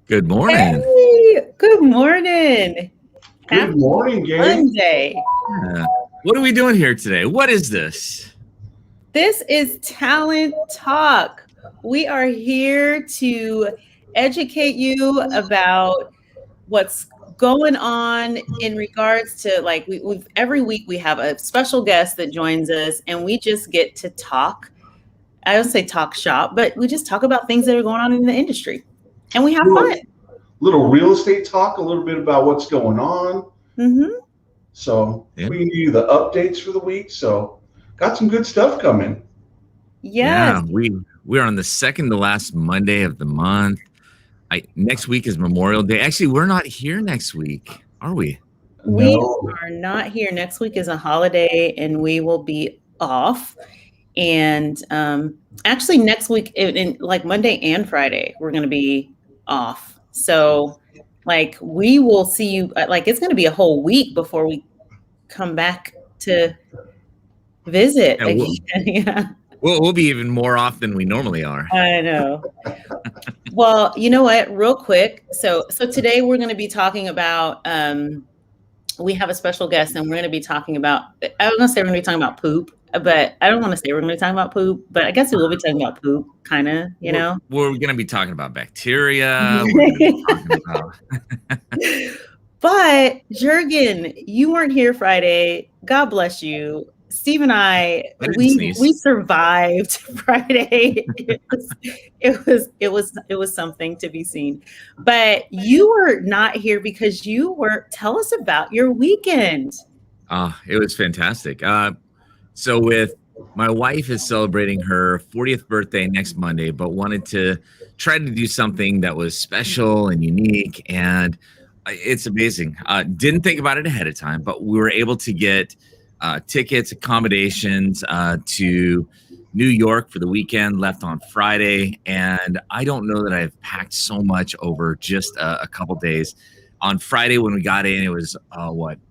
Good morning. Hey, good morning. Good Happy morning, gang. Monday. What are we doing here today? What is this? This is Talent Talk. We are here to educate you about what's going on in regards to we've every week we have a special guest that joins us and we just get to talk. I don't say talk shop, but we just talk about things that are going on in the industry and we have fun. Little real estate talk, a little bit about what's going on. Mm-hmm. So we can give you the updates for the week. So got some good stuff coming. Yes. Yeah, we're on the second to last Monday of the month. Next week is Memorial Day. Actually, we're not here next week, are we? We are not here. Next week is a holiday and we will be off. And actually next week, in like Monday and Friday, we're going to be off. So we will see you, it's going to be a whole week before we come back to visit again. Yeah. We'll be even more off than we normally are. I know. Well, you know what? Real quick. So today we're going to be talking about, we have a special guest and we're going to be talking about, I was going to say we're going to be talking about poop, but I don't want to say we're going to be talking about poop, but I guess we will be talking about poop, kind of, know. We're going to be talking about bacteria. We're going to be talking about... But Jurgen, you weren't here Friday. God bless you. Steve and I we survived Friday. It was something to be seen. But you were not here because tell us about your weekend. It was fantastic. So with my wife is celebrating her 40th birthday next Monday, but wanted to try to do something that was special and unique, and it's amazing. Didn't think about it ahead of time, but we were able to get tickets, accommodations to New York for the weekend, left on Friday. And I don't know that I've packed so much over just a couple days. On Friday when we got in, it was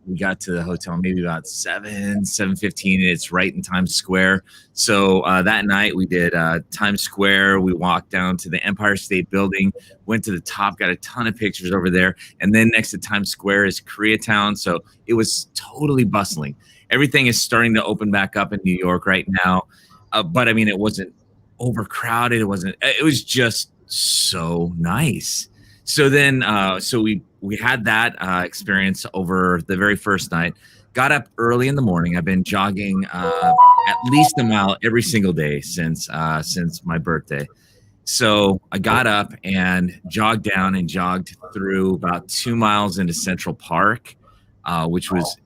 we got to the hotel maybe about 7:15, and it's right in Times Square. So that night we did Times Square. We walked down to the Empire State Building, went to the top, got a ton of pictures over there, and then next to Times Square is Koreatown. So it was totally bustling. Everything is starting to open back up in New York right now, but I mean, it wasn't overcrowded. It was just so nice. So then, we had that experience over the very first night. Got up early in the morning. I've been jogging at least a mile every single day since my birthday. So I got up and jogged down and jogged through about 2 miles into Central Park, which was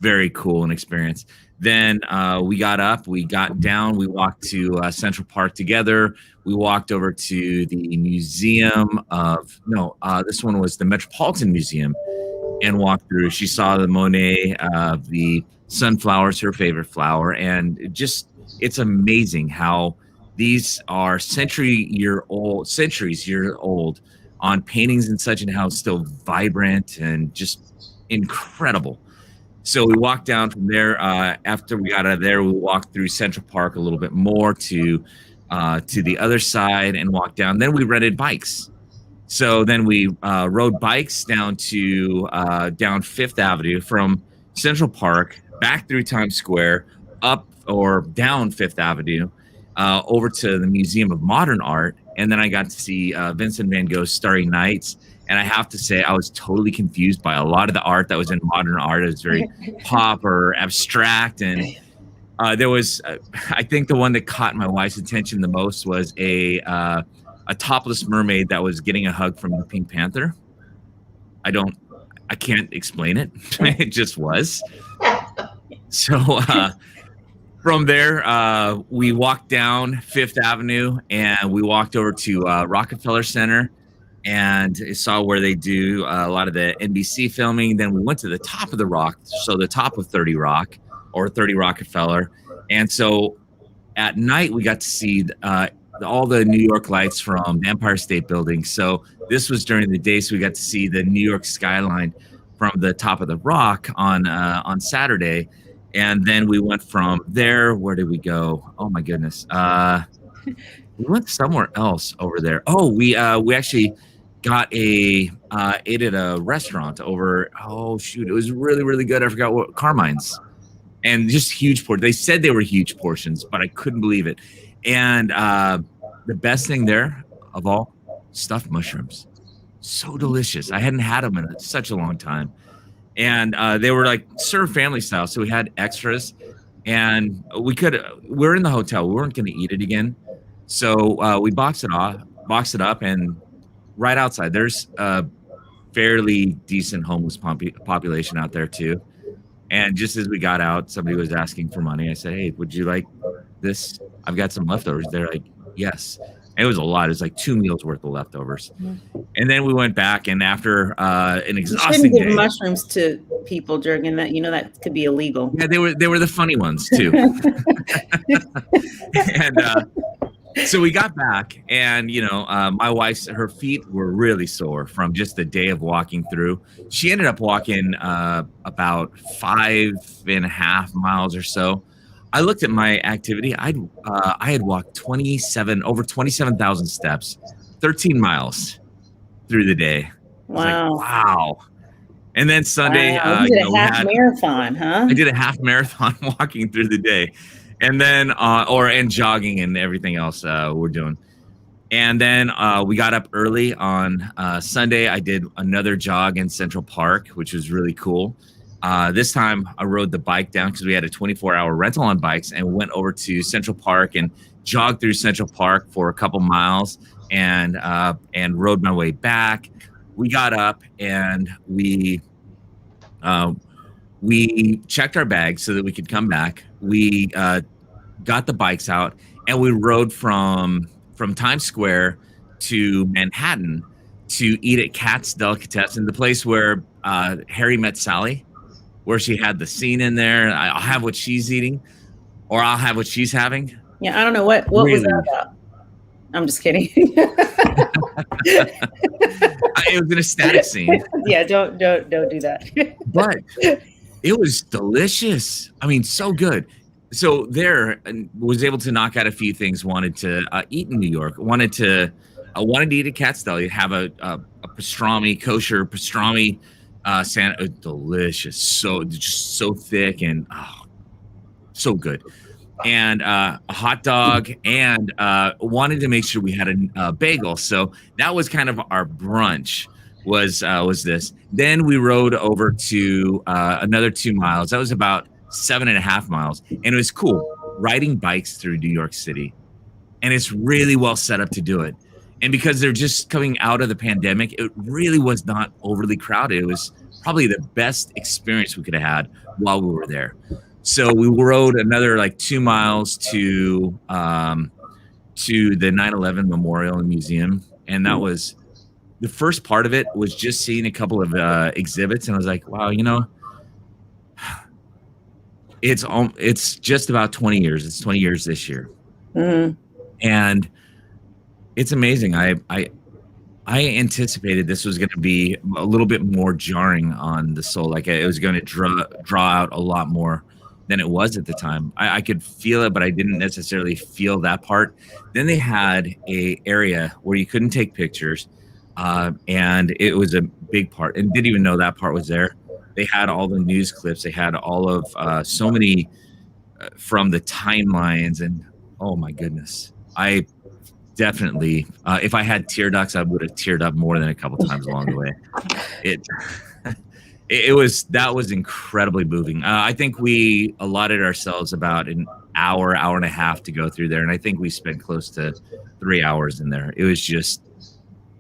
very cool an experience. Then we got up, we got down, we walked to Central Park together. We walked over to the museum this one was the Metropolitan Museum, and walked through. She saw the Monet, the sunflowers, her favorite flower. And it's amazing how these are centuries year old on paintings and such, and how it's still vibrant and just incredible. So we walked down from there. After we got out of there, we walked through Central Park a little bit more to the other side and walked down. Then we rented bikes. So then we rode bikes down Fifth Avenue from Central Park, back through Times Square, up or down Fifth Avenue, over to the Museum of Modern Art. And then I got to see Vincent van Gogh's Starry Nights. And I have to say, I was totally confused by a lot of the art that was in modern art. It was very pop or abstract. And there was, I think the one that caught my wife's attention the most was a topless mermaid that was getting a hug from the Pink Panther. I can't explain it. It just was. So from there, we walked down Fifth Avenue and we walked over to Rockefeller Center, and saw where they do a lot of the NBC filming. Then we went to the top of the Rock, so the top of 30 Rock or 30 Rockefeller. And so at night, we got to see all the New York lights from the Empire State Building. So this was during the day, so we got to see the New York skyline from the top of the Rock on Saturday. And then we went from there. Where did we go? Oh, my goodness. We went somewhere else over there. Oh, we actually ate at a restaurant over. Oh shoot, it was really really good. I forgot what Carmine's, and just huge portions. They said they were huge portions, but I couldn't believe it. And the best thing there of all, stuffed mushrooms, so delicious. I hadn't had them in such a long time, and they were like served family style, so we had extras, and we're in the hotel. We weren't going to eat it again, so we boxed it up, and right outside there's a fairly decent homeless population out there too. And just as we got out, somebody was asking for money. I said, "Hey, would you like this? I've got some leftovers." They're like, "Yes." And it was a lot. It was like 2 meals worth of leftovers. And then we went back, and after an exhausting You shouldn't give day, mushrooms to people, Jurgen. That that could be illegal. yeah, they were the funny ones too. And so we got back, and my wife's her feet were really sore from just the day of walking through. She ended up walking about 5.5 miles or so. I looked at my activity. I had walked over 27,000 steps, 13 miles through the day. Wow! Like, wow! And then Sunday, wow. You did a half marathon, huh? I did a half marathon walking through the day. And then, and jogging and everything else we're doing. And then we got up early on Sunday. I did another jog in Central Park, which was really cool. This time I rode the bike down because we had a 24-hour rental on bikes, and we went over to Central Park and jogged through Central Park for a couple miles and rode my way back. We got up and we checked our bags so that we could come back. We got the bikes out, and we rode from Times Square to Manhattan to eat at Kat's Delicatessen, the place where Harry met Sally, where she had the scene in there. I'll have what she's eating, or I'll have what she's having. Yeah, I don't know what really? Was that about. I'm just kidding. It was an ecstatic scene. Yeah, don't do that. But it was delicious. I mean, so good. So there, was able to knock out a few things. Wanted to eat in New York. Wanted to eat at Kat's Deli. Have a pastrami, kosher pastrami sandwich. Delicious. So just so thick and so good. And a hot dog, and wanted to make sure we had a bagel. So that was kind of our brunch. Was this? Then we rode over to another 2 miles. That was about 7.5 miles, and it was cool riding bikes through New York City, and it's really well set up to do it. And because they're just coming out of the pandemic, it really was not overly crowded. It was probably the best experience we could have had while we were there. So we rode another like 2 miles to the 9/11 Memorial and Museum, and that was the first part of it. Was just seeing a couple of exhibits, and I was like, wow, it's just about 20 years. It's 20 years this year. Mm-hmm. And it's amazing. I anticipated this was going to be a little bit more jarring on the soul. Like it was going to draw out a lot more than it was at the time. I could feel it, but I didn't necessarily feel that part. Then they had a area where you couldn't take pictures. And it was a big part, and didn't even know that part was there. They had all the news clips. They had all of so many from the timelines, and oh my goodness, I definitely, if I had tear ducts, I would have teared up more than a couple times along the way. That was incredibly moving. I think we allotted ourselves about an hour and a half to go through there, and I think we spent close to 3 hours in there. It was just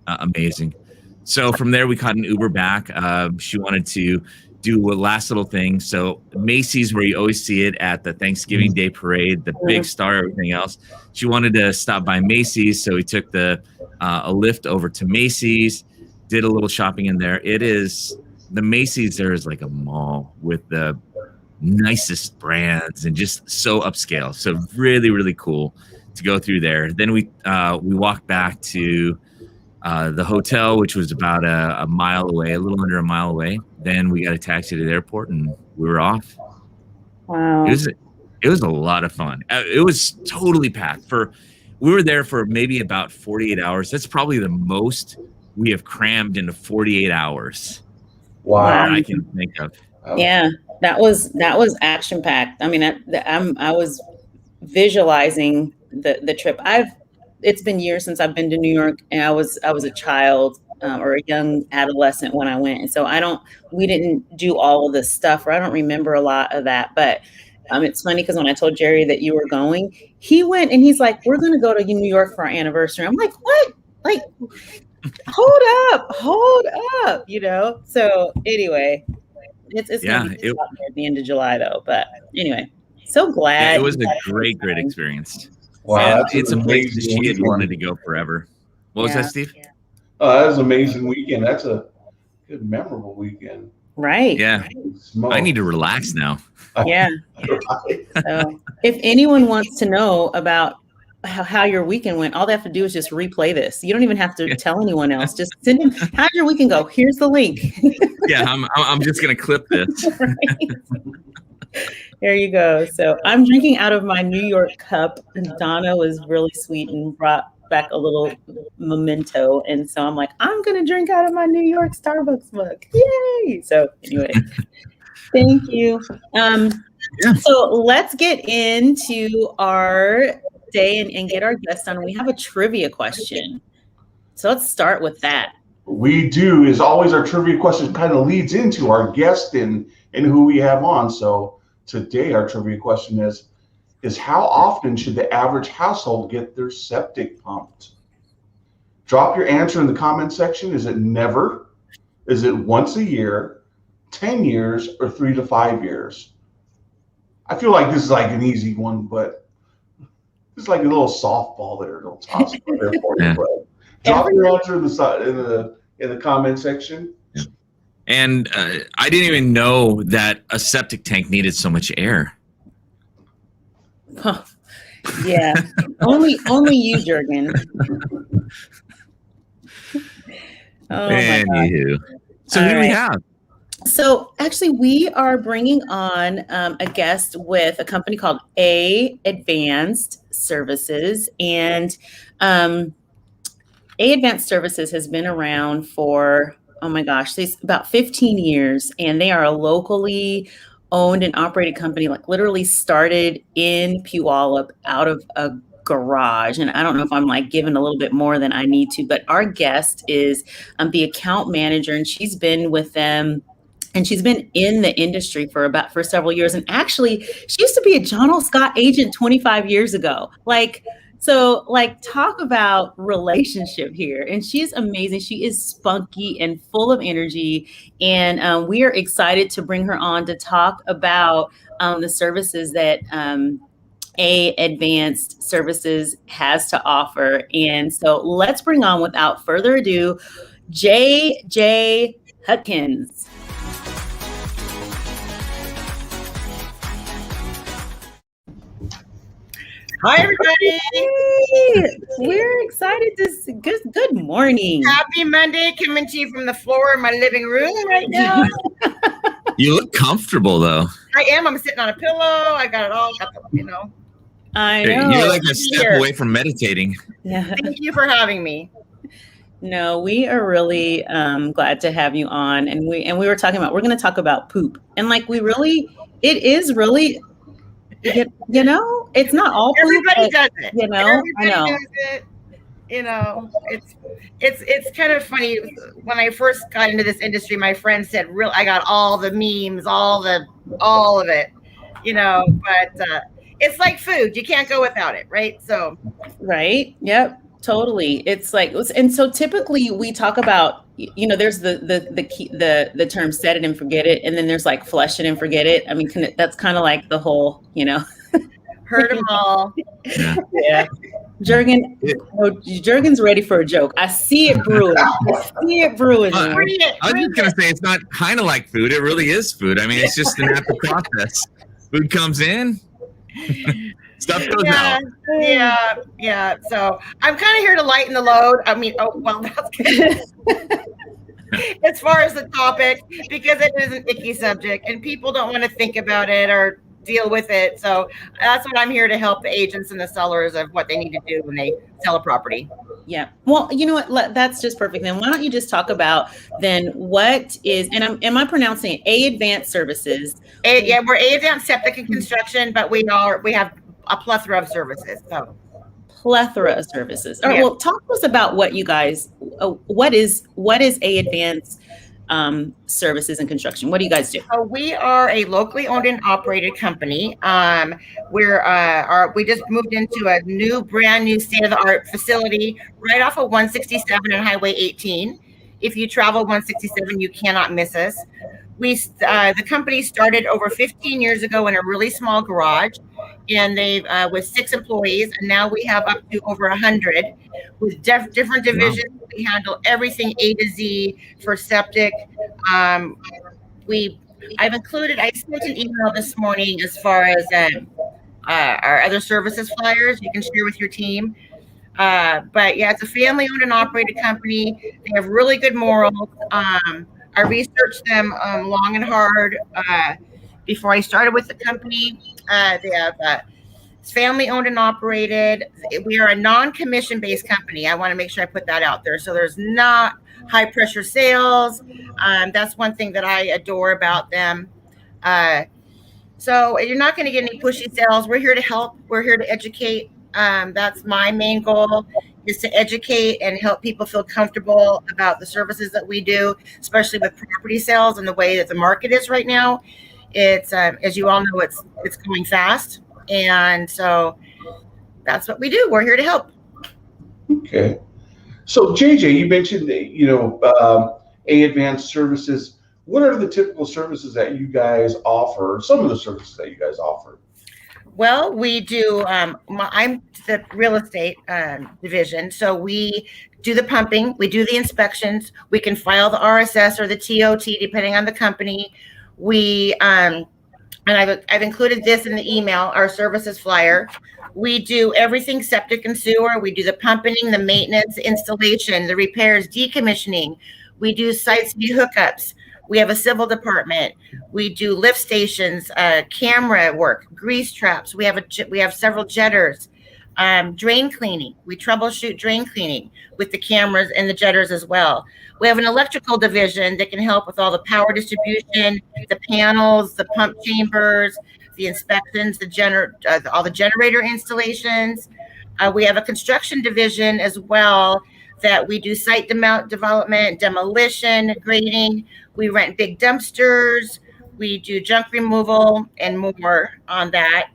amazing. So from there, we caught an Uber back. She wanted to do a last little thing. So Macy's, where you always see it at the Thanksgiving Day parade, the big star, everything else. She wanted to stop by Macy's, so we took a lift over to Macy's, did a little shopping in there. The Macy's there is like a mall with the nicest brands and just so upscale. So really, really cool to go through there. Then we walked back to the hotel, which was about a mile away, a little under a mile away. Then we got a taxi to the airport, and we were off. Wow. It was a lot of fun. It was totally packed. We were there for maybe about 48 hours. That's probably the most we have crammed into 48 hours. Wow. That I can think of. Yeah, that was action packed. I mean, I was visualizing the trip. It's been years since I've been to New York, and I was a child or a young adolescent when I went, and so we didn't do all of this stuff, or I don't remember a lot of that. But it's funny because when I told Jerry that you were going, he went and he's like, "We're going to go to New York for our anniversary." I'm like, "What? Like, hold up, you know?" So anyway, it's going to be out there at the end of July though. But anyway, so glad. Yeah, it was a great experience. Wow, it's a place that she had wanted to go forever. What was that, Steve? Yeah. That was an amazing weekend. That's a good, memorable weekend. Right. Yeah. I need to relax now. Yeah. So if anyone wants to know about how your weekend went, all they have to do is just replay this. You don't even have to tell anyone else. Just send them, how'd your weekend go? Here's the link. Yeah, I'm just going to clip this. Right. There you go. So I'm drinking out of my New York cup, and Donna was really sweet and brought back a little memento. And so I'm like, I'm going to drink out of my New York Starbucks mug. Yay. So anyway, thank you. So let's get into our day and get our guest on. We have a trivia question. So let's start with that. We do. As always, our trivia question kind of leads into our guest and who we have on. So today our trivia question is how often should the average household get their septic pumped? Drop your answer in the comment section. Is it never? Is it once a year, 10 years, or 3 to 5 years? I feel like this is like an easy one, but it's like a little softball there. It'll toss it there for you. But drop your answer in the comment section. Yeah. And I didn't even know that a septic tank needed so much air. Huh. Yeah, only you, Jurgen. Oh my God. So who do we have? So actually, we are bringing on a guest with a company called A-Advanced Services, and A-Advanced Services has been around for, oh my gosh, about 15 years, and they are a locally owned and operated company, like literally started in Puyallup out of a garage. And I don't know if I'm like giving a little bit more than I need to, but our guest is the account manager, and she's been with them. And she's been in the industry for several years. And actually, she used to be a John L. Scott agent 25 years ago. So talk about relationship here. And she's amazing. She is spunky and full of energy. And we are excited to bring her on to talk about the services that A-Advanced Services has to offer. And so let's bring on, without further ado, J.J. Huckins. Hi, everybody. Hey, we're excited to see. Good morning. Happy Monday, coming to you from the floor of my living room right now. You look comfortable, though. I am. I'm sitting on a pillow. I got it all. I know. You're like a step away from meditating. Yeah. Thank you for having me. No, we are really glad to have you on. And we were talking about, we're going to talk about poop. And it is really, you know, it's not all everybody poop, does it. You know, everybody I know. does it. You know, it's kind of funny. When I first got into this industry, my friend said, I got all the memes, all of it, you know, but it's like food. You can't go without it. Right. So. Right. Yep. Totally. It's like, and so typically we talk about, you know, there's the term set it and forget it. And then there's like flush it and forget it. I mean, that's kind of like the whole, you know, heard them all. Yeah. Jurgen's ready for a joke. I see it brewing. I was just going to say, it's not kind of like food. It really is food. I mean, it's just an natural process. Food comes in. Stuff goes out. Yeah. So I'm kind of here to lighten the load. I mean, that's good. As far as the topic, because it is an icky subject and people don't want to think about it or deal with it. So that's what I'm here to help the agents and the sellers of what they need to do when they sell a property. Yeah. Well, you know what? That's just perfect. Then why don't you just talk about then what is, and am I pronouncing it A-Advanced Services? Yeah, we're A-Advanced Septic and Construction, but we have a plethora of services. So plethora of services. All right. Yeah. Well, talk to us about what you guys, what is A-Advanced Services and Construction? What do you guys do? So we are a locally owned and operated company. We just moved into a brand new state-of-the-art facility right off of 167 and Highway 18. If you travel 167, you cannot miss us. The company started over 15 years ago in a really small garage, and they with 6 employees, and now we have up to over 100 with different divisions. Wow. We handle everything A to Z for septic. I sent an email this morning as far as our other services flyers you can share with your team. But yeah, it's a family-owned and operated company. They have really good morals. I researched them long and hard before I started with the company. They have it's family-owned and operated. We are a non-commission based company. I want to make sure I put that out there. So there's not high-pressure sales. That's one thing that I adore about them. So you're not going to get any pushy sales. We're here to help. We're here to educate. That's my main goal, is to educate and help people feel comfortable about the services that we do, especially with property sales and the way that the market is right now. It's as you all know, it's going fast, and so that's what we do. We're here to help. Okay. So JJ, you mentioned A-Advanced Services. What are the typical services that you guys offer? Some of the services that you guys offer. Well, we do. I'm the real estate division, so we do the pumping, we do the inspections, we can file the RSS or the TOT depending on the company. We and I've included this in the email, our services flyer. We do everything septic and sewer. We do the pumping, the maintenance, installation, the repairs, decommissioning. We do site speed hookups. We have a civil department. We do lift stations, camera work, grease traps. We have several jetters, drain cleaning. We troubleshoot drain cleaning with the cameras and the jetters as well. We have an electrical division that can help with all the power distribution, the panels, the pump chambers, the inspections, all the generator installations. We have a construction division as well that we do site development, demolition, grading. We rent big dumpsters. We do junk removal and more on that.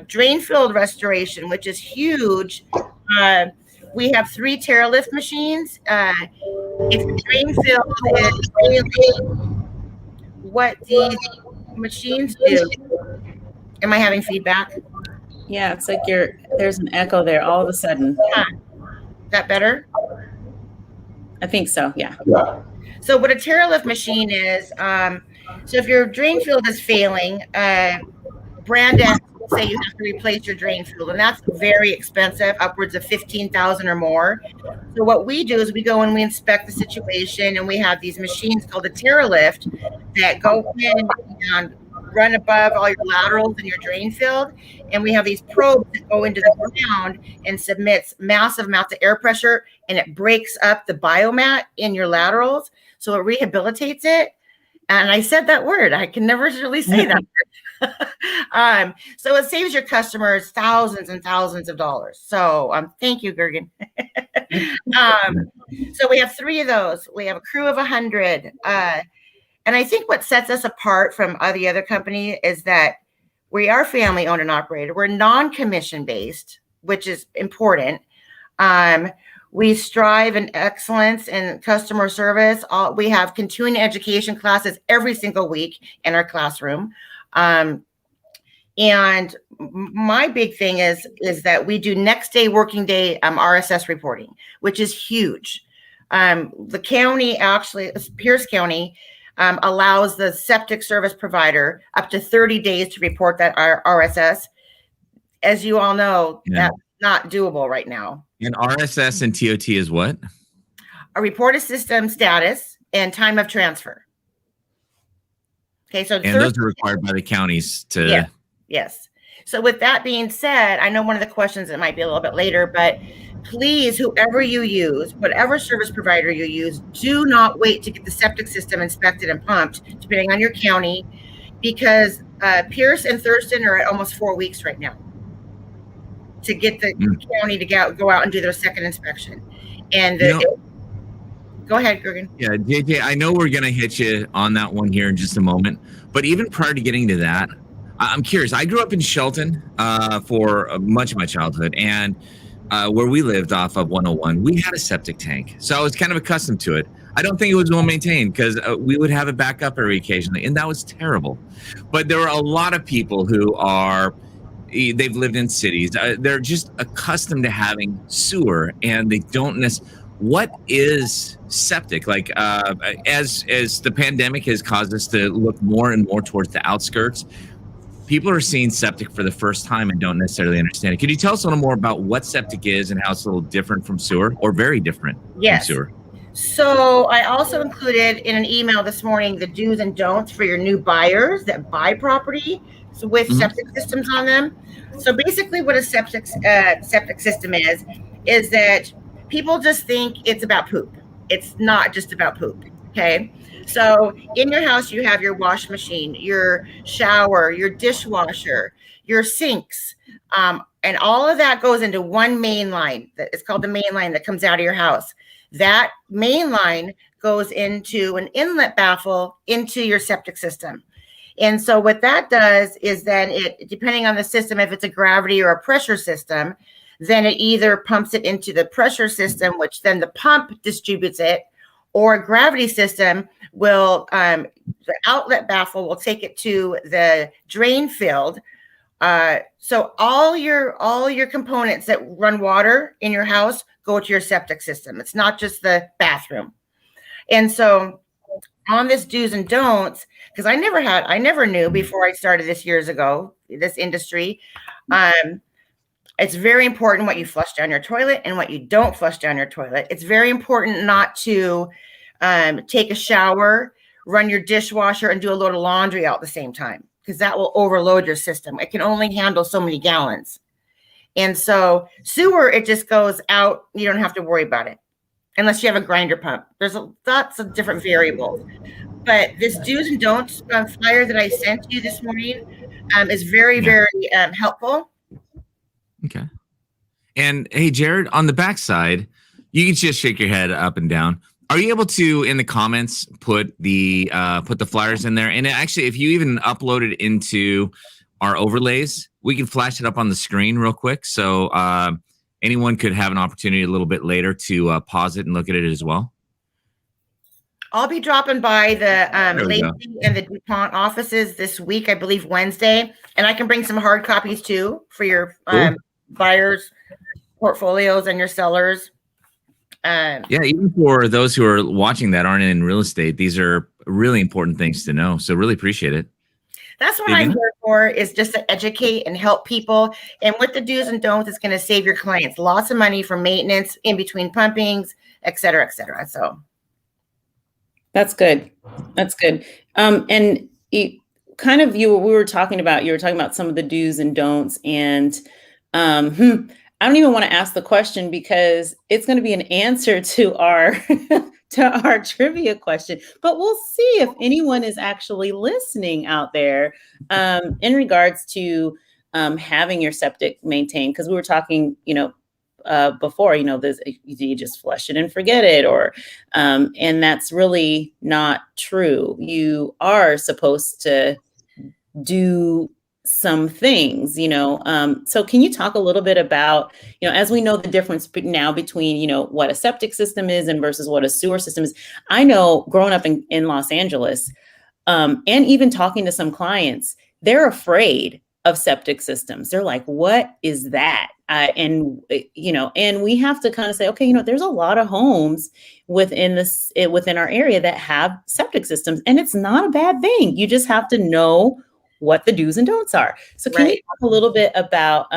Drain field restoration, which is huge. We have 3 TerraLift machines. If the drain field is failing, what these machines do. Am I having feedback? Yeah, it's like there's an echo there all of a sudden. Is that better? I think so, yeah. So what a TerraLift machine is, so if your drain field is failing, Brandon will say you have to replace your drain field, and that's very expensive, upwards of $15,000 or more. So what we do is we go and we inspect the situation, and we have these machines called a TerraLift that go in and run above all your laterals in your drain field, and we have these probes that go into the ground and submits massive amounts of air pressure, and it breaks up the biomat in your laterals, so it rehabilitates it. And I said that word. I can never really say that word. So it saves your customers thousands and thousands of dollars. So thank you, Gergen. So we have 3 of those. We have a crew of 100. And I think what sets us apart from the other company is that we are family owned and operated. We're non-commission based, which is important. We strive in excellence in customer service. We have continuing education classes every single week in our classroom. And my big thing is that we do next day working day RSS reporting, which is huge. The county, actually, Pierce County, allows the septic service provider up to 30 days to report that RSS. As you all know, that's not doable right now. And RSS and TOT is what? A reported system status and time of transfer. Okay, so those are required by the counties to Yes. So with that being said, I know one of the questions that might be a little bit later, but please, whoever you use, whatever service provider you use, do not wait to get the septic system inspected and pumped, depending on your county, because Pierce and Thurston are at almost 4 weeks right now to get the county to go out and do their second inspection. And go ahead, Gergen. Yeah, JJ, I know we're going to hit you on that one here in just a moment, but even prior to getting to that, I'm curious. I grew up in Shelton for much of my childhood, and where we lived off of 101, we had a septic tank. So I was kind of accustomed to it. I don't think it was well maintained because we would have it back up every occasionally, and that was terrible. But there were a lot of people who they've lived in cities. They're just accustomed to having sewer, and they don't necessarily. What is septic? Like as the pandemic has caused us to look more and more towards the outskirts, people are seeing septic for the first time and don't necessarily understand it. Could you tell us a little more about what septic is and how it's a little different from sewer, or very different from sewer? So I also included in an email this morning the do's and don'ts for your new buyers that buy property with septic systems on them. So basically what a septic system is that people just think it's about poop. It's not just about poop, okay? So in your house, you have your wash machine, your shower, your dishwasher, your sinks, and all of that goes into one main line. It's called the main line that comes out of your house. That main line goes into an inlet baffle into your septic system. And so what that does is then it, depending on the system, if it's a gravity or a pressure system, then it either pumps it into the pressure system, which then the pump distributes it, or a gravity system will, the outlet baffle will take it to the drain field. So all your components that run water in your house go to your septic system. It's not just the bathroom. And so on this do's and don'ts, because I never knew before I started this years ago, this industry, it's very important what you flush down your toilet and what you don't flush down your toilet. It's very important not to take a shower, run your dishwasher, and do a load of laundry all at the same time, because that will overload your system. It can only handle so many gallons. And so sewer, it just goes out. You don't have to worry about it unless you have a grinder pump. There's lots of different variables. But this do's and don'ts flyer that I sent you this morning is very, very helpful. Okay. And hey, Jared, on the backside, you can just shake your head up and down. Are you able to, in the comments, put the flyers in there? And actually, if you even upload it into our overlays, we can flash it up on the screen real quick. So anyone could have an opportunity a little bit later to pause it and look at it as well. I'll be dropping by the Lacey and the DuPont offices this week, I believe Wednesday, and I can bring some hard copies too for your buyers' portfolios and your sellers. Yeah, even for those who are watching that aren't in real estate, these are really important things to know. So really appreciate it. That's what I'm here for, is just to educate and help people. And with the do's and don'ts, it's going to save your clients lots of money for maintenance in between pumpings, et cetera, et cetera. So that's good. That's good. And we were talking about some of the do's and don'ts, and I don't even want to ask the question because it's going to be an answer to our trivia question, but we'll see if anyone is actually listening out there in regards to having your septic maintained. Because we were talking, before, you just flush it and forget it, and that's really not true. You are supposed to do some things, so can you talk a little bit about, as we know the difference now between, what a septic system is and versus what a sewer system is. I know growing up in Los Angeles, and even talking to some clients, they're afraid of septic systems. They're like, what is that? And we have to kind of say, okay, there's a lot of homes within our area that have septic systems, and it's not a bad thing. You just have to know what the do's and don'ts are. So can you talk a little bit about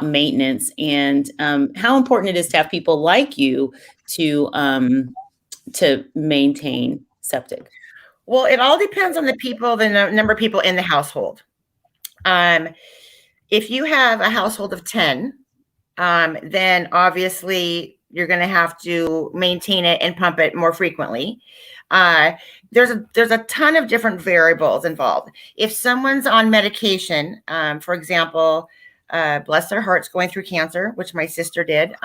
maintenance and how important it is to have people like you to maintain septic? Well, it all depends on the people, the number of people in the household. If you have a household of 10, then obviously you're going to have to maintain it and pump it more frequently. There's a ton of different variables involved. If someone's on medication, for example, bless their hearts, going through cancer, which my sister did,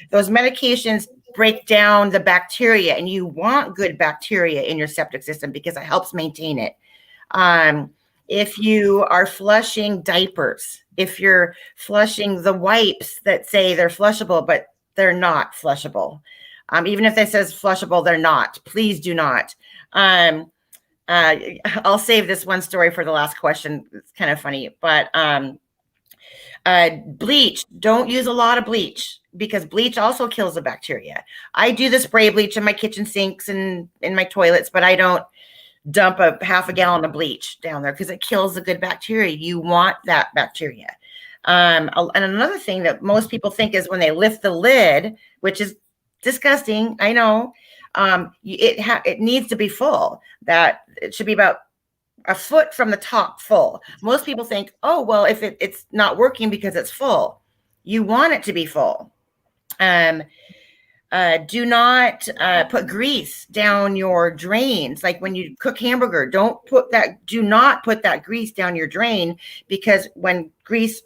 those medications break down the bacteria, and you want good bacteria in your septic system because it helps maintain it. If you are flushing diapers, if you're flushing the wipes that say they're flushable, but they're not flushable. Even if it says flushable, they're not. Please do not. I'll save this one story for the last question. It's kind of funny, but bleach. Don't use a lot of bleach because bleach also kills the bacteria. I do the spray bleach in my kitchen sinks and in my toilets, but I don't dump a half a gallon of bleach down there because it kills the good bacteria. You want that bacteria. And another thing that most people think is when they lift the lid, which is disgusting, I know, it needs to be full. That it should be about a foot from the top full. Most people think, oh, well, if it's not working because it's full. You want it to be full. Do not put grease down your drains. Like when you cook hamburger, do not put that grease down your drain because when grease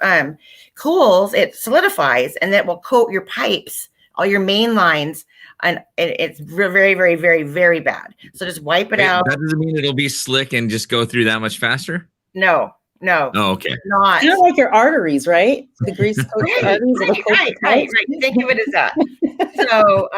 cools, it solidifies and that will coat your pipes, all your main lines. And it's very, very, very, very bad. So just wipe it out. That doesn't mean it'll be slick and just go through that much faster? No. Oh, okay. Not. Kind of like your arteries, right? The grease coat arteries. Right. Think of it as that. So,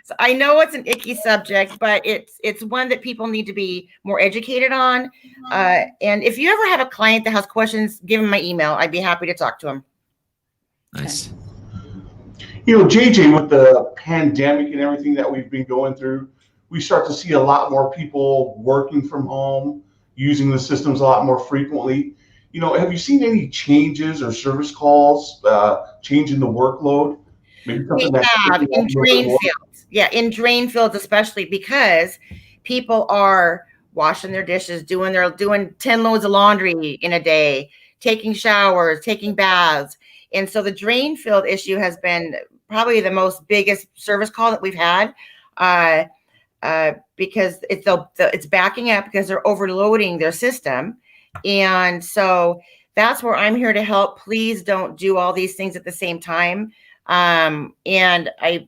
so I know it's an icky subject, but it's one that people need to be more educated on. And if you ever have a client that has questions, give them my email. I'd be happy to talk to them. Nice. You know, JJ, with the pandemic and everything that we've been going through, we start to see a lot more people working from home, using the systems a lot more frequently. You know, have you seen any changes or service calls, change in the workload? Maybe something in drain fields. Yeah, in drain fields, especially because people are washing their dishes, doing 10 loads of laundry in a day, taking showers, taking baths. And so the drain field issue has been probably the most biggest service call that we've had because it's backing up because they're overloading their system. And so that's where I'm here to help. Please don't do all these things at the same time. And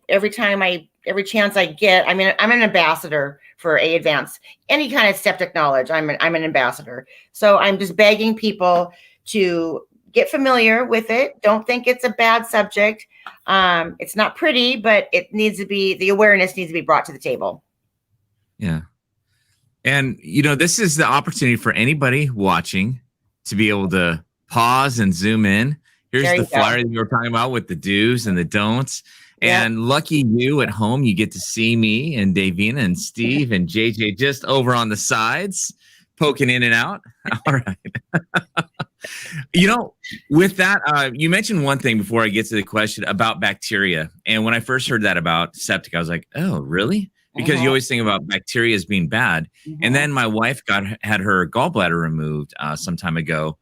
every chance I get, I'm an ambassador for A-Advanced, any kind of septic knowledge. I'm an ambassador. So I'm just begging people to get familiar with it. Don't think it's a bad subject. It's not pretty, but the awareness needs to be brought to the table. Yeah. And, you know, this is the opportunity for anybody watching to be able to pause and zoom in. Here's the flyer that you were talking about with the do's and the don'ts. Yeah. And lucky you at home, you get to see me and Davina and Steve and JJ just over on the sides, poking in and out. All right. You know, with that, you mentioned one thing before I get to the question about bacteria. And when I first heard that about septic, I was like, oh, really? Because you always think about bacteria as being bad. And then my wife had her gallbladder removed some time ago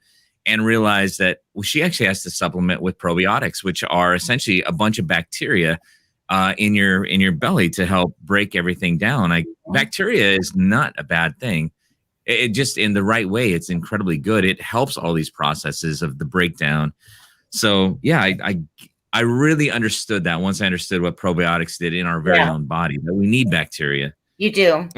and realized that she actually has to supplement with probiotics, which are essentially a bunch of bacteria in your belly to help break everything down. Bacteria is not a bad thing. It just in the right way, it's incredibly good. It helps all these processes of the breakdown. So yeah, I really understood that once I understood what probiotics did in our very own body, that we need bacteria. You do.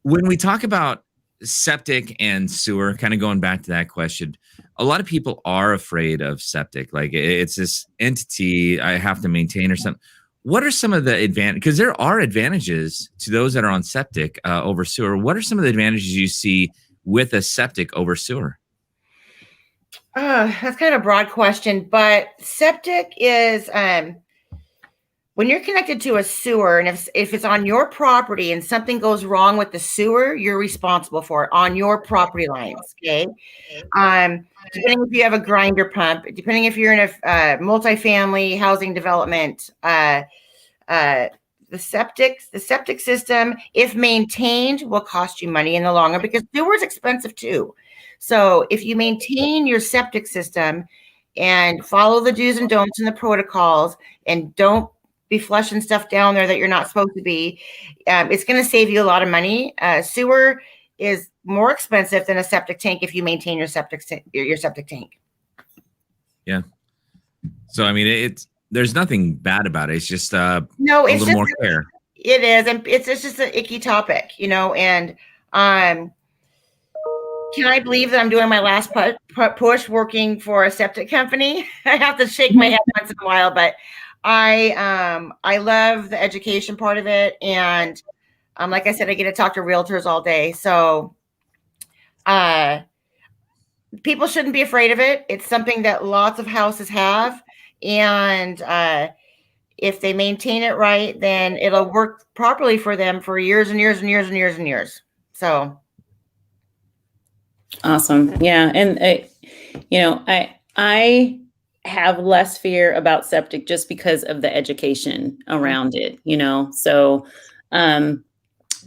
When we talk about septic and sewer, kind of going back to that question, a lot of people are afraid of septic. Like it's this entity I have to maintain or something. What are some of the advantages? Because there are advantages to those that are on septic over sewer. What are some of the advantages you see with a septic over sewer? That's kind of a broad question, but septic is when you're connected to a sewer, and if it's on your property and something goes wrong with the sewer, you're responsible for it on your property lines. Okay. Depending if you have a grinder pump, depending if you're in a multifamily housing development, the septic system, if maintained, will cost you money in the long run because sewer is expensive too. So if you maintain your septic system and follow the do's and don'ts and the protocols and don't be flushing stuff down there that you're not supposed to be, it's going to save you a lot of money. Sewer is more expensive than a septic tank if you maintain your septic tank. Yeah. So, I mean, there's nothing bad about it. It's just no, a it's little just more care. It is, and it's just an icky topic, and can I believe that I'm doing my last push working for a septic company? I have to shake my head once in a while, but I love the education part of it, and like I said, I get to talk to realtors all day, so people shouldn't be afraid of it. It's something that lots of houses have, and if they maintain it right, then it'll work properly for them for years and years and years and years and years. So awesome. Yeah. And, I have less fear about septic just because of the education around it, So I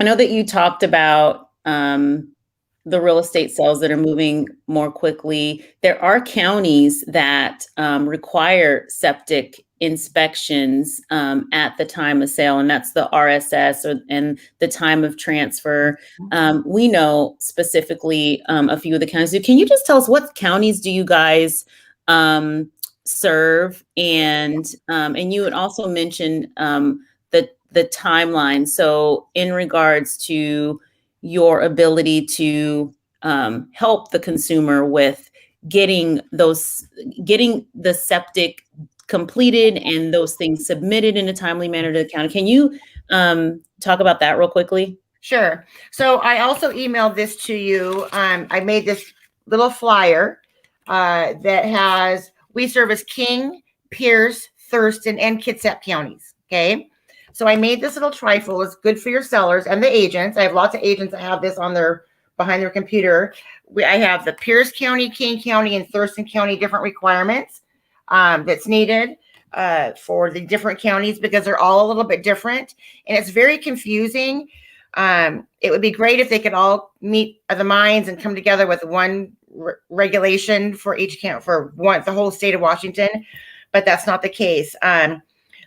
know that you talked about the real estate sales that are moving more quickly. There are counties that require septic inspections at the time of sale, and that's the RSS and the time of transfer. We know specifically a few of the counties. Can you just tell us what counties do you guys serve? And you had also mentioned the timeline. So in regards to your ability to help the consumer with getting the septic completed and those things submitted in a timely manner to the county. Can you talk about that real quickly? Sure. So I also emailed this to you. I made this little flyer that has, we service King, Pierce, Thurston, and Kitsap counties. Okay. So I made this little trifle. It's good for your sellers and the agents. I have lots of agents that have this on behind their computer. I have the Pierce County, King County, and Thurston County different requirements that's needed for the different counties because they're all a little bit different. And it's very confusing. It would be great if they could all meet the minds and come together with one regulation for each count for the whole state of Washington, but that's not the case.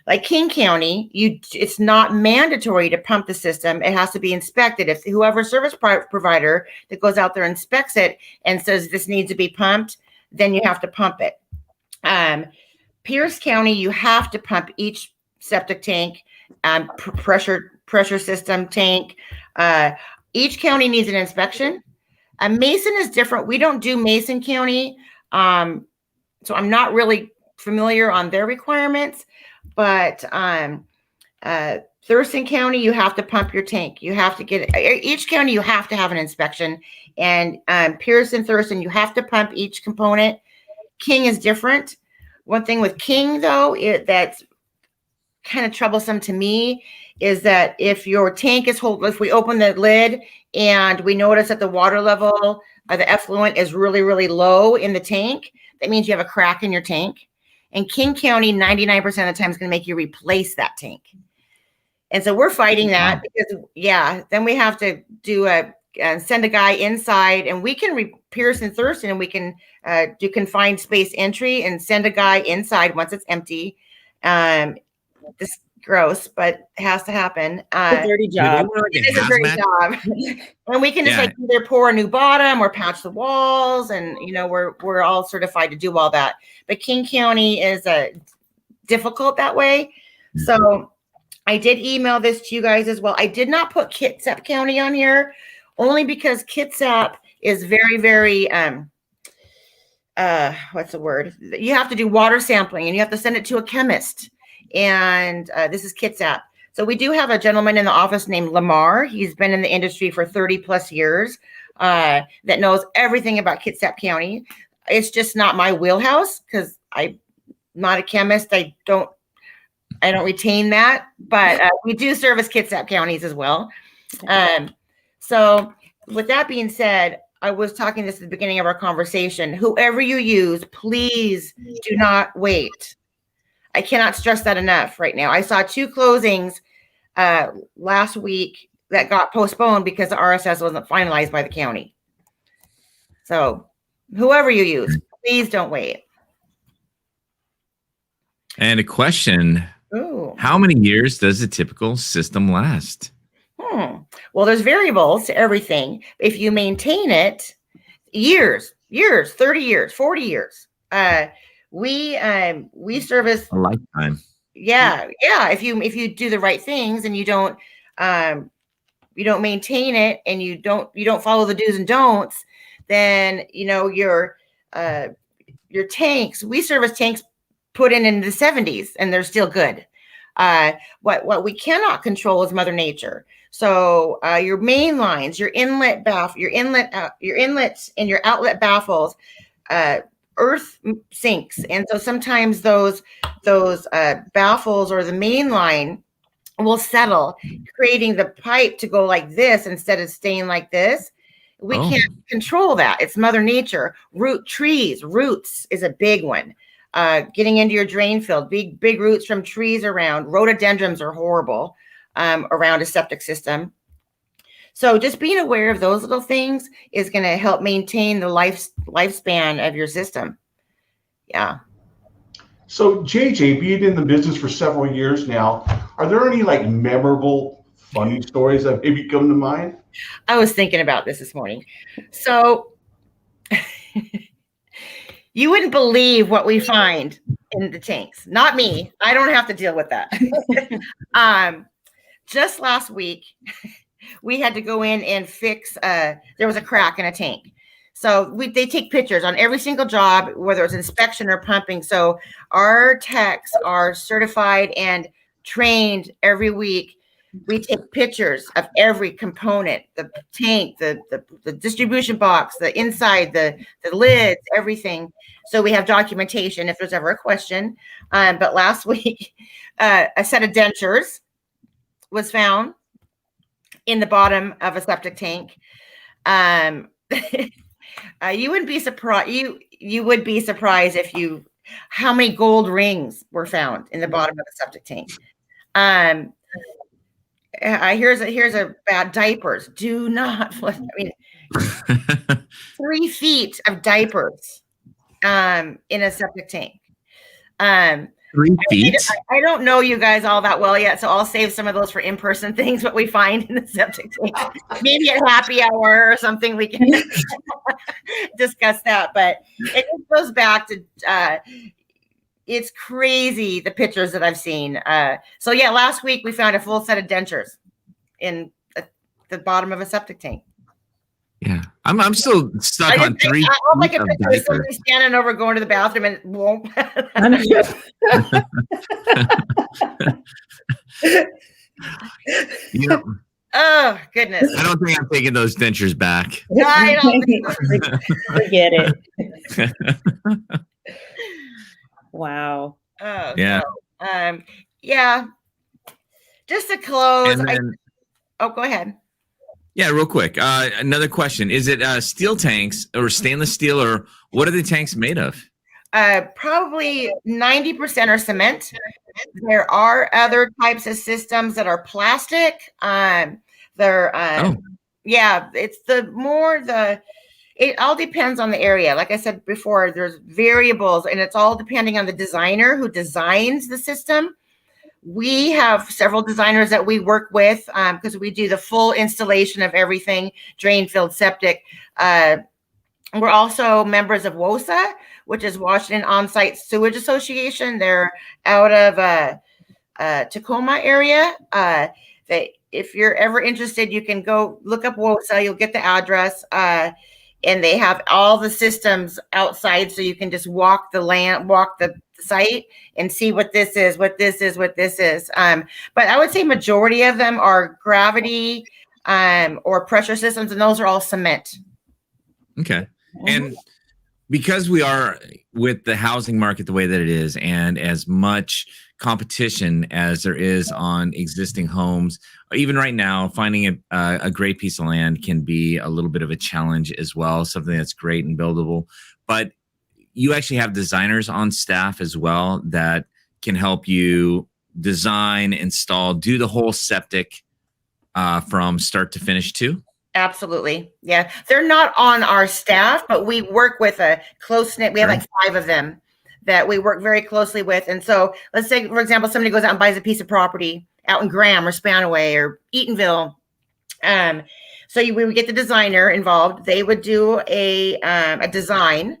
Like King County, it's not mandatory to pump the system. It has to be inspected. If whoever service provider that goes out there inspects it and says this needs to be pumped, then you have to pump it. Pierce County, you have to pump each septic tank, pressure system tank. Each county needs an inspection. Mason is different. We don't do Mason County, so I'm not really familiar on their requirements. But Thurston County, you have to pump your tank. You have to get each county. You have to have an inspection. And Pierce and Thurston, you have to pump each component. King is different. One thing with King, though, that's kind of troublesome to me is that if your tank is if we open the lid and we notice that the water level of the effluent is really, really low in the tank, that means you have a crack in your tank. And King County, 99% of the time is going to make you replace that tank. And so we're fighting that because, then we have to send a guy inside, and we can Pierce and Thurston, and we can do confined space entry and send a guy inside once it's empty. This is gross, but it has to happen. It's a dirty job. It is a dirty job. And we can just either pour a new bottom or patch the walls, and we're all certified to do all that. But King County is difficult that way. So I did email this to you guys as well. I did not put Kitsap County on here only because Kitsap is very, very what's the word? You have to do water sampling and you have to send it to a chemist. And this is Kitsap. So we do have a gentleman in the office named Lamar. He's been in the industry for 30 plus years that knows everything about Kitsap County. It's just not my wheelhouse because I'm not a chemist. I don't retain that, but we do service Kitsap counties as well. So with that being said, I was talking this at the beginning of our conversation. Whoever you use, please do not wait. I cannot stress that enough right now. I saw 2 closings last week that got postponed because the RSS wasn't finalized by the county. So whoever you use, please don't wait. And a question. Ooh. How many years does a typical system last? Well, there's variables to everything. If you maintain it, years, 30 years, 40 years. We service A lifetime. Yeah. If you do the right things and you don't maintain it and you don't follow the do's and don'ts, then your tanks. We service tanks put in the 70s and they're still good. What we cannot control is Mother Nature. So your main lines, your inlet and your outlet baffles, earth sinks, and so sometimes those baffles or the main line will settle, creating the pipe to go like this instead of staying like this. We can't control that. It's Mother Nature. Roots is a big one. Getting into your drain field, big roots from trees around. Rhododendrons are horrible around a septic system. So just being aware of those little things is going to help maintain the lifespan of your system. Yeah. So JJ, being in the business for several years now, are there any like memorable, funny stories that maybe come to mind? I was thinking about this morning. So you wouldn't believe what we find in the tanks. Not me. I don't have to deal with that. Just last week, we had to go in and fix, there was a crack in a tank. So they take pictures on every single job, whether it's inspection or pumping. So our techs are certified and trained every week. We take pictures of every component, the tank, the distribution box, the inside, the lids, everything. So we have documentation if there's ever a question. But last week, a set of dentures was found in the bottom of a septic tank. You wouldn't be surprised. You would be surprised how many gold rings were found in the bottom of a septic tank. Here's a bad diapers. Do not. 3 feet of diapers in a septic tank. 3 feet. I don't know you guys all that well yet, so I'll save some of those for in-person things. What we find in the septic tank, maybe at happy hour or something, we can discuss that. But it just goes back to it's crazy the pictures that I've seen. So yeah, last week we found a full set of dentures in the bottom of a septic tank. Yeah, I'm still stuck on 3 feet. I'll make a picture of somebody standing over going to the bathroom and it won't. Oh goodness! I don't think I'm taking those dentures back. No, I don't think so. Forget it. Wow. Oh yeah. So, yeah. Just to close. Go ahead. Yeah, real quick. Another question: is it steel tanks or stainless steel, or what are the tanks made of? Probably 90% are cement. There are other types of systems that are plastic. Yeah, it's it all depends on the area. Like I said before, there's variables, and it's all depending on the designer who designs the system. We have several designers that we work with because we do the full installation of everything, drain, field, septic. We're also members of WOSA, which is Washington On-Site Sewage Association. They're out of Tacoma area. If you're ever interested, you can go look up WOSA. You'll get the address. And they have all the systems outside, so you can just walk the site and see what this is. But I would say majority of them are gravity or pressure systems, and those are all cement. Okay. And because we are with the housing market the way that it is, and as much competition as there is on existing homes, even right now, finding a great piece of land can be a little bit of a challenge as well, something that's great and buildable. But you actually have designers on staff as well that can help you design, install, do the whole septic from start to finish too? Absolutely. Yeah. They're not on our staff, but we work with a close knit. We have like 5 of them that we work very closely with. And so let's say, for example, somebody goes out and buys a piece of property out in Graham or Spanaway or Eatonville. So we would get the designer involved. They would do a design,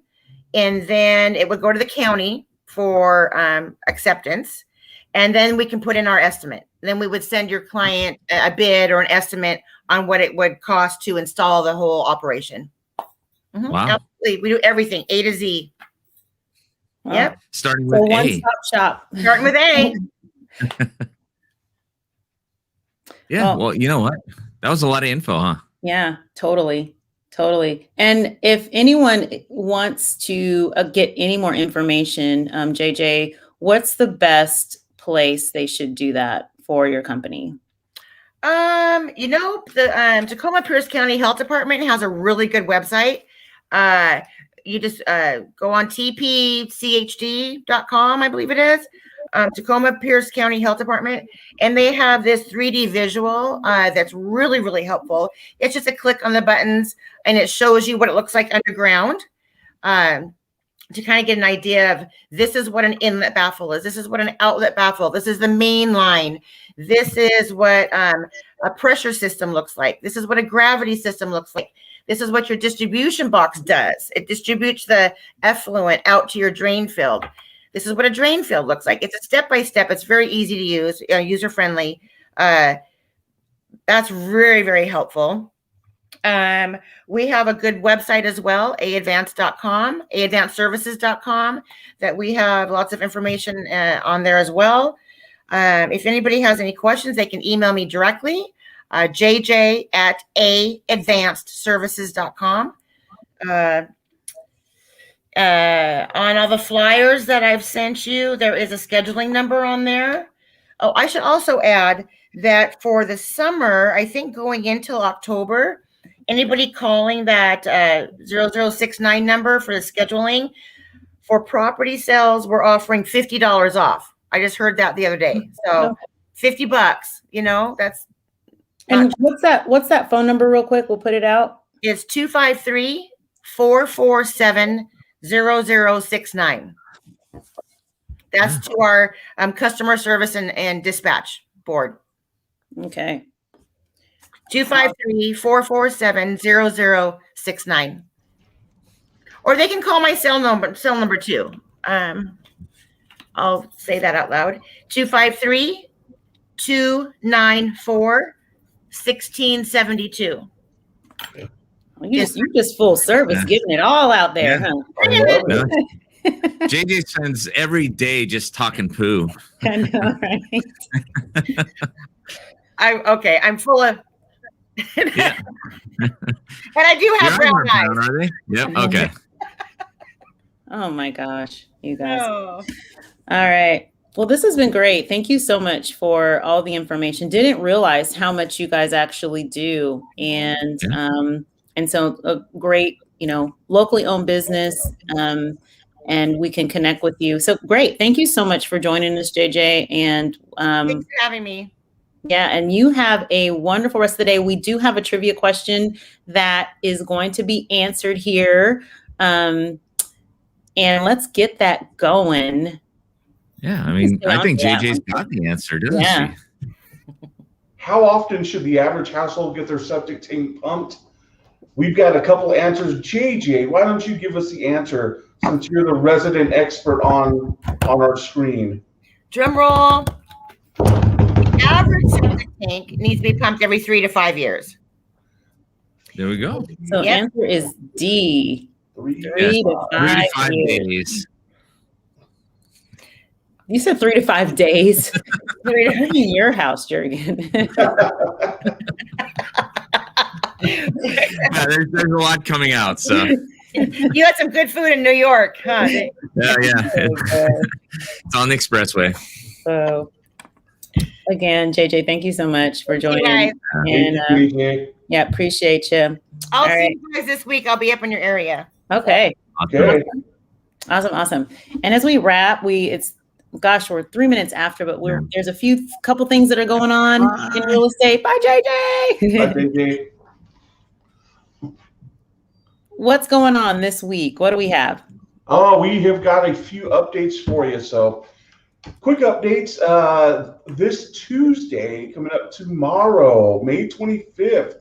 and then it would go to the county for acceptance. And then we can put in our estimate. Then we would send your client a bid or an estimate on what it would cost to install the whole operation. Mm-hmm. Wow. Absolutely. We do everything A to Z. Wow. Yep. Starting with A. One-stop shop. Starting with A. Oh. Well, you know what? That was a lot of info, huh? Yeah, totally. And if anyone wants to get any more information, JJ, what's the best place they should do that for your company? The Tacoma Pierce County Health Department has a really good website. You just go on tpchd.com, I believe it is. Tacoma Pierce County Health Department, and they have this 3D visual that's really, really helpful. It's just a click on the buttons, and it shows you what it looks like underground to kind of get an idea of this is what an inlet baffle is. This is what an outlet baffle. This is the main line. This is what a pressure system looks like. This is what a gravity system looks like. This is what your distribution box does. It distributes the effluent out to your drain field. This is what a drain field looks like. It's a step-by-step. It's very easy to use, user-friendly. That's very, very helpful. We have a good website as well, A-Advanced.com, A-AdvancedServices.com, that we have lots of information on there as well. If anybody has any questions, they can email me directly, jj@A-AdvancedServices.com. On all the flyers that I've sent you, there is a scheduling number on there. Oh, I should also add that for the summer, I think going into October, anybody calling that 0069 number for the scheduling for property sales, we're offering $50 off. I just heard that the other day. So $50, that's. And what's that phone number real quick? We'll put it out. It's 253-447-0069. That's to our customer service and dispatch board. Okay. 253-447-0069. Or they can call my cell number too. I'll say that out loud. 253-294-1672. You're just full service, getting it all out there, huh? JJ spends every day just talking poo. I know, right? I'm full of. Yeah. And I do have brown eyes. Are they? Yep. Okay. Oh my gosh, you guys. Oh. All right. Well, this has been great. Thank you so much for all the information. Didn't realize how much you guys actually do. And so a great, locally owned business. And we can connect with you. So great. Thank you so much for joining us, JJ. And thanks for having me. Yeah, and you have a wonderful rest of the day. We do have a trivia question that is going to be answered here. And let's get that going. Yeah, I think JJ's got the answer, doesn't she? How often should the average household get their septic tank pumped? We've got a couple answers. JJ, why don't you give us the answer since you're the resident expert on our screen? Drum roll. Average septic tank needs to be pumped every 3 to 5 years. There we go. So answer is D. 3 to 5 days. You said 3 to 5 days. In your house, Jurgen. Yeah, there's a lot coming out. So you had some good food in New York, huh? Yeah. It's on the expressway. So again, JJ, thank you so much for joining. Hey, and appreciate you. I'll see you guys this week. I'll be up in your area. Okay. Okay. Awesome. And as we wrap, gosh, we're 3 minutes after, but there's a couple things that are going on in real estate. Bye, JJ. Bye, JJ. What's going on this week? What do we have? Oh, we have got a few updates for you. So, quick updates. This Tuesday, coming up tomorrow, May 25th,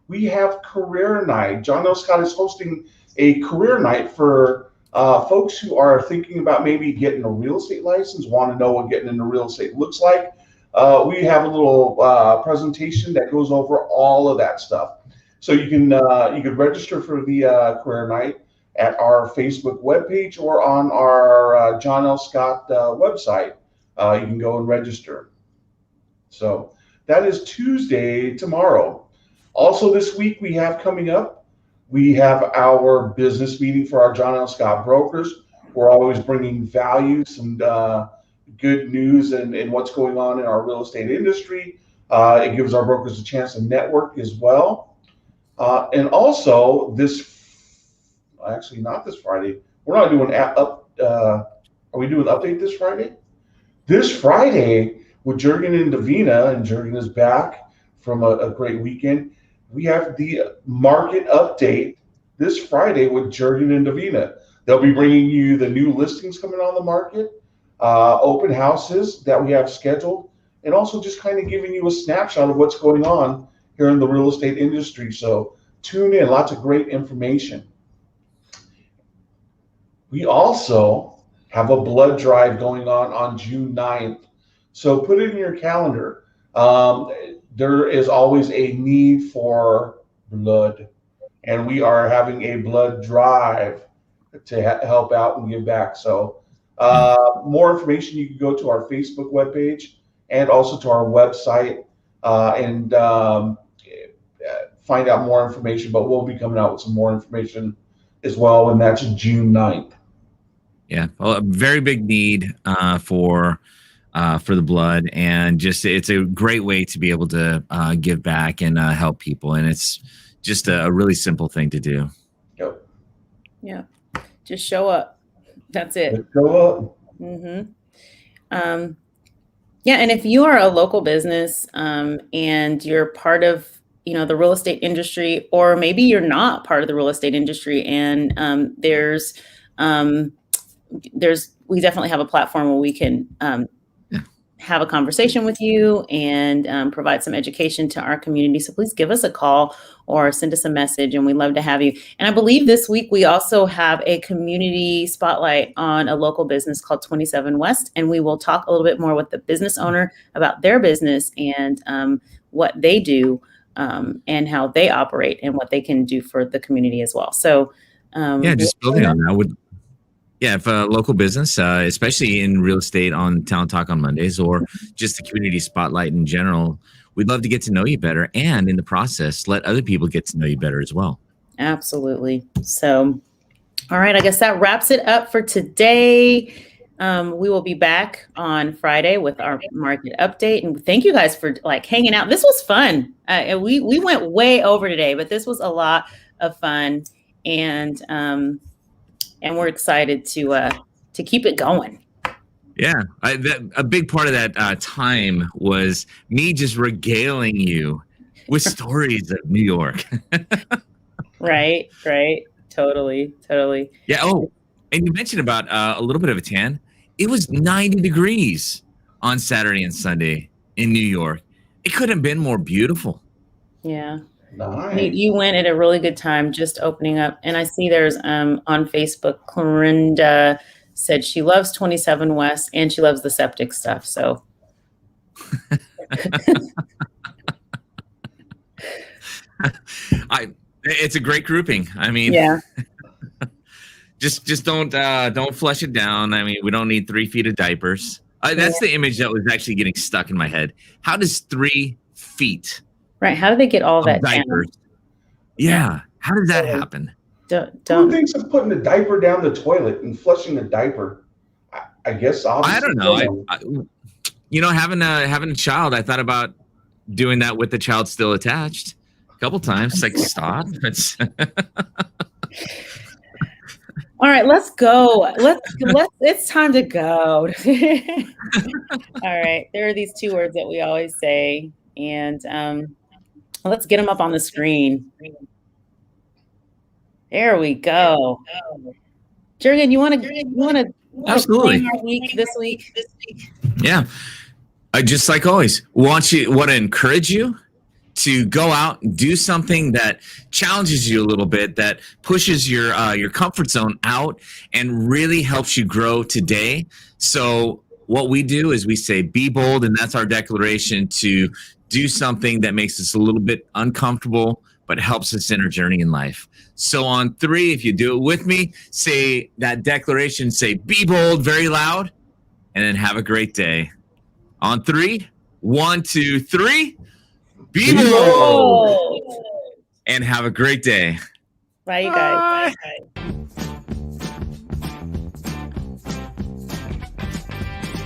we have Career Night. John L. Scott is hosting a career night for folks who are thinking about maybe getting a real estate license, want to know what getting into real estate looks like. We have a little presentation that goes over all of that stuff. So you can register for the career night at our Facebook webpage or on our John L. Scott website. You can go and register. So that is Tuesday, tomorrow. Also this week we have coming up, we have our business meeting for our John L. Scott brokers. We're always bringing value, some good news and what's going on in our real estate industry. It gives our brokers a chance to network as well. And also actually not this Friday. We're not doing are we doing update this Friday? This Friday with Jurgen and Davina, and Jurgen is back from a great weekend. We have the market update this Friday with Jurgen and Davina. They'll be bringing you the new listings coming on the market, open houses that we have scheduled, and also just kind of giving you a snapshot of what's going on here in the real estate industry. So tune in, lots of great information. We also have a blood drive going on June 9th. So put it in your calendar. There is always a need for blood, and we are having a blood drive to help out and give back. So more information, you can go to our Facebook webpage and also to our website and find out more information, but we'll be coming out with some more information as well, and that's June 9th. Yeah, well, a very big need for the blood, and just it's a great way to be able to give back and help people, and it's just a really simple thing to do. Yep. Yeah, just show up. That's it. Just show up. Mm-hmm. Yeah, and if you are a local business and you're part of the real estate industry, or maybe you're not part of the real estate industry, and we definitely have a platform where we can have a conversation with you and provide some education to our community. So please give us a call or send us a message, and we'd love to have you. And I believe this week we also have a community spotlight on a local business called 27 West, and we will talk a little bit more with the business owner about their business and what they do and how they operate and what they can do for the community as well. So just building on that if a local business, especially in real estate on Talent Talk on Mondays, or just the community spotlight in general, we'd love to get to know you better, and in the process, let other people get to know you better as well. Absolutely. So, all right, I guess that wraps it up for today. We will be back on Friday with our market update, and thank you guys for hanging out. This was fun. We went way over today, but this was a lot of fun, and we're excited to keep it going. Yeah, a big part of that time was me just regaling you with stories of New York. Right. Totally. Yeah. Oh, and you mentioned about a little bit of a tan. It was 90 degrees on Saturday and Sunday in New York. It couldn't have been more beautiful. Yeah. Nice. You went at a really good time, just opening up. And I see there's on Facebook, Clorinda said she loves 27 West and she loves the septic stuff. So it's a great grouping. I mean, yeah. just don't flush it down. I mean, we don't need 3 feet of diapers. That's the image that was actually getting stuck in my head. How does 3 feet? Right. How do they get all that diapers down? Yeah. How does that happen? Who thinks of putting a diaper down the toilet and flushing a diaper? I guess obviously. I don't know. Having a child, I thought about doing that with the child still attached a couple times. Stop. All right, let's go. It's time to go. All right, there are these 2 words that we always say, and let's get them up on the screen. There we go. Jurgen, you want to Absolutely. our week this week? Yeah. I just like always want to encourage you to go out and do something that challenges you a little bit, that pushes your comfort zone out and really helps you grow today. So what we do is we say, be bold. And that's our declaration to do something that makes us a little bit uncomfortable, but helps us in our journey in life. So on 3, if you do it with me, say that declaration, say, be bold, very loud, and then have a great day. On 3, 1, 2, 3. Be bold and have a great day. Bye, you guys. Bye.